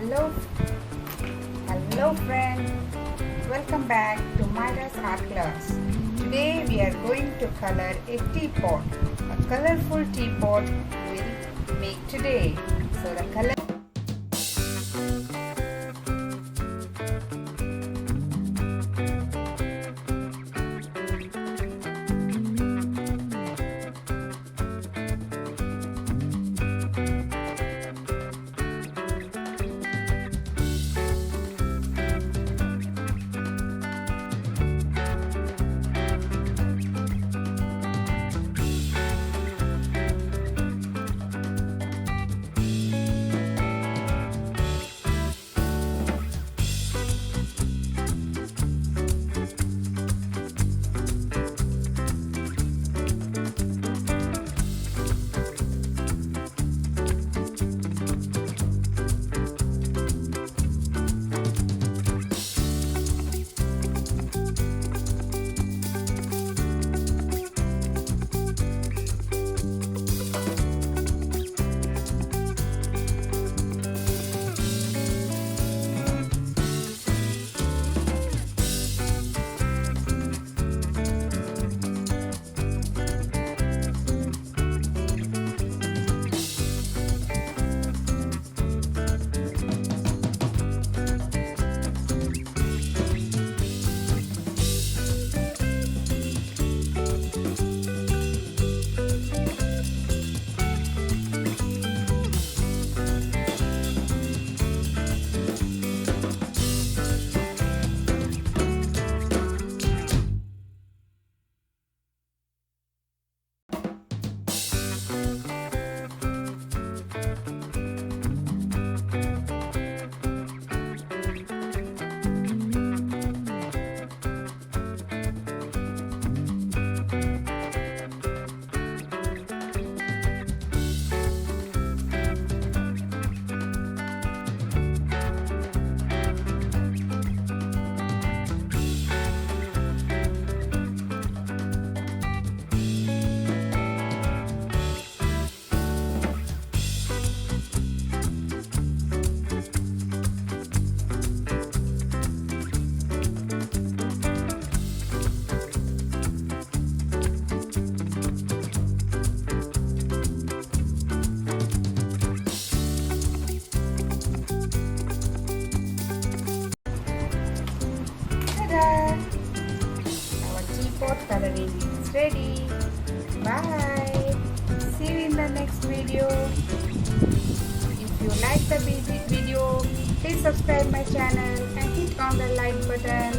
Hello, hello friend. Welcome back to Myra's art class. Today we are going to color a teapot. A colorful teapot we'll make today. So the color our teapot coloring is ready. Bye. See you in the next video. If you like the video, please subscribe my channel and hit on the like button.